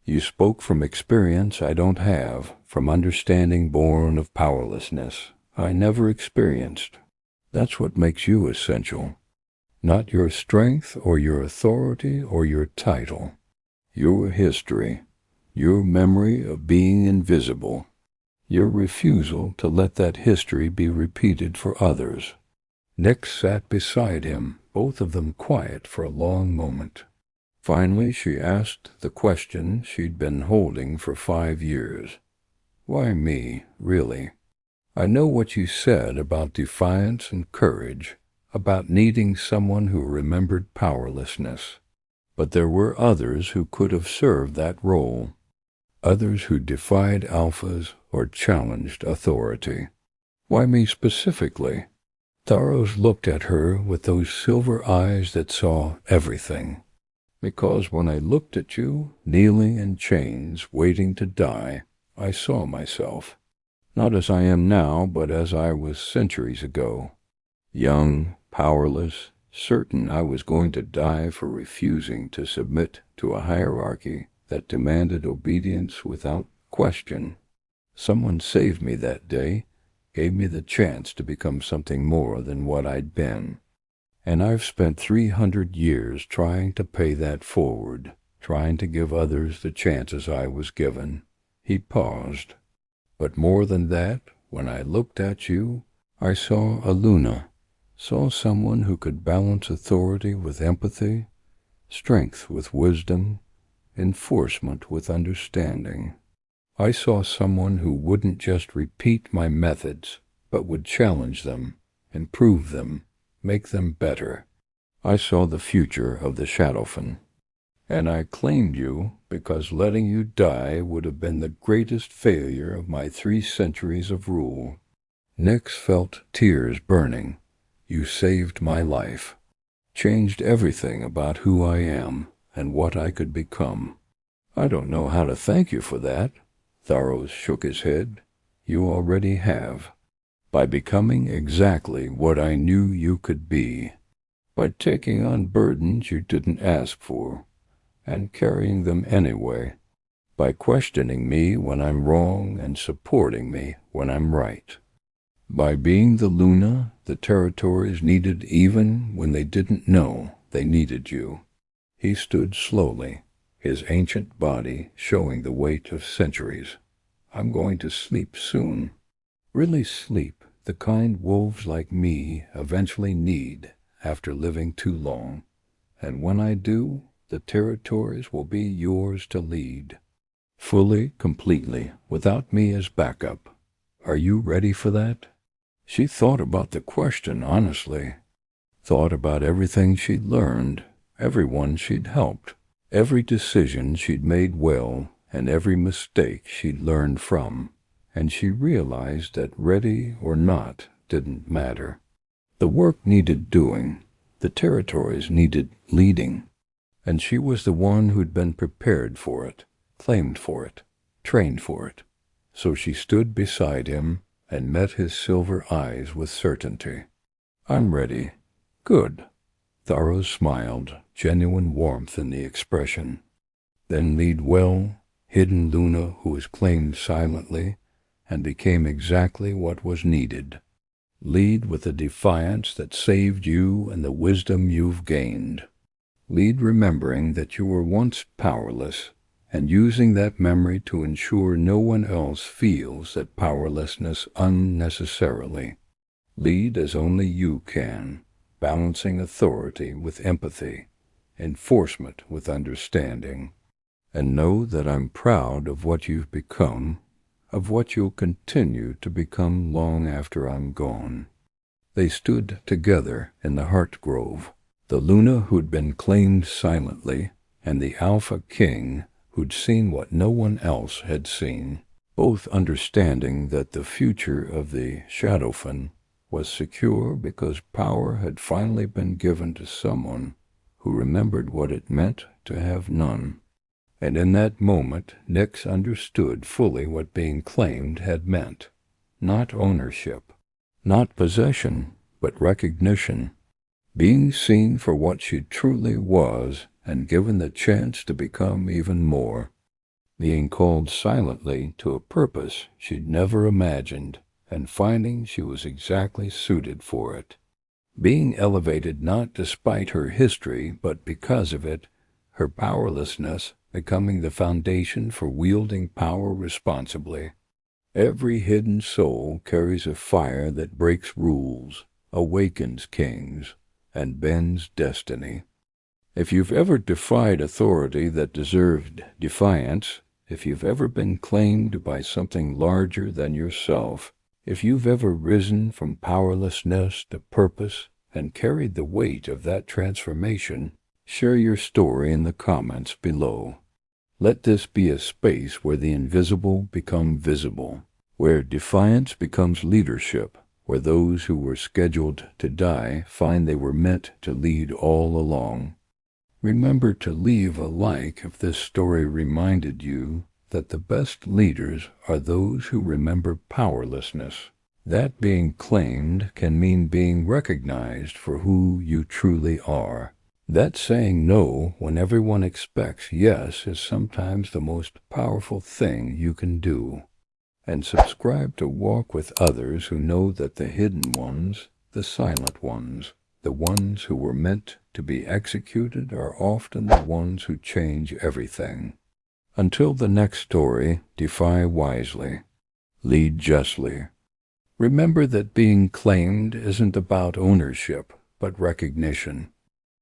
S1: You spoke from experience I don't have, from understanding born of powerlessness I never experienced. That's what makes you essential. Not your strength or your authority or your title. Your history, your memory of being invisible, your refusal to let that history be repeated for others. Nyx sat beside him, both of them quiet for a long moment. Finally she asked the question she'd been holding for 5 years. Why me, really? I know what you said about defiance and courage, about needing someone who remembered powerlessness. But there were others who could have served that role. Others who defied alphas or challenged authority. Why me specifically? Tharos looked at her with those silver eyes that saw everything. Because when I looked at you, kneeling in chains, waiting to die, I saw myself. Not as I am now, but as I was centuries ago. Young, powerless, certain I was going to die for refusing to submit to a hierarchy that demanded obedience without question. Someone saved me that day, gave me the chance to become something more than what I'd been. And I've spent 300 years trying to pay that forward, trying to give others the chances I was given. He paused. But more than that, when I looked at you, I saw a Luna, saw someone who could balance authority with empathy, strength with wisdom, enforcement with understanding. I saw someone who wouldn't just repeat my methods, but would challenge them, improve them, make them better. I saw the future of the Shadowfen. And I claimed you because letting you die would have been the greatest failure of my 3 centuries of rule. Nyx felt tears burning. You saved my life. Changed everything about who I am and what I could become. I don't know how to thank you for that. Tharos shook his head. You already have. By becoming exactly what I knew you could be. By taking on burdens you didn't ask for, and carrying them anyway. By questioning me when I'm wrong and supporting me when I'm right. By being the Luna the territories needed even when they didn't know they needed you. He stood slowly, his ancient body showing the weight of centuries. I'm going to sleep soon. Really sleep, the kind wolves like me eventually need after living too long. And when I do, the territories will be yours to lead. Fully, completely, without me as backup. Are you ready for that? She thought about the question honestly. Thought about everything she'd learned, everyone she'd helped, every decision she'd made well, and every mistake she'd learned from. And she realized that ready or not didn't matter. The work needed doing. The territories needed leading. And she was the one who'd been prepared for it, claimed for it, trained for it. So she stood beside him and met his silver eyes with certainty. I'm ready. Good. Tharos smiled, genuine warmth in the expression. Then lead well, hidden Luna who was claimed silently, and became exactly what was needed. Lead with the defiance that saved you and the wisdom you've gained. Lead remembering that you were once powerless, and using that memory to ensure no one else feels that powerlessness unnecessarily. Lead as only you can, balancing authority with empathy, enforcement with understanding. And know that I'm proud of what you've become, of what you'll continue to become long after I'm gone. They stood together in the Heart Grove, the Luna who'd been claimed silently, and the Alpha King who'd seen what no one else had seen. both understanding that the future of the Shadowfen was secure because power had finally been given to someone who remembered what it meant to have none. And in that moment, Nyx understood fully what being claimed had meant. Not ownership, not possession, but recognition. Being seen for what she truly was and given the chance to become even more. Being called silently to a purpose she'd never imagined and finding she was exactly suited for it. Being elevated not despite her history but because of it, her powerlessness becoming the foundation for wielding power responsibly. Every hidden soul carries a fire that breaks rules, awakens kings, and bends destiny. If you've ever defied authority that deserved defiance, if you've ever been claimed by something larger than yourself, if you've ever risen from powerlessness to purpose and carried the weight of that transformation, share your story in the comments below. Let this be a space where the invisible become visible, where defiance becomes leadership, where those who were scheduled to die find they were meant to lead all along. Remember to leave a like if this story reminded you that the best leaders are those who remember powerlessness. That being claimed can mean being recognized for who you truly are. That saying no when everyone expects yes is sometimes the most powerful thing you can do. And subscribe to walk with others who know that the hidden ones, the silent ones, the ones who were meant to be executed are often the ones who change everything. Until the next story, defy wisely. Lead justly. Remember that being claimed isn't about ownership, but recognition.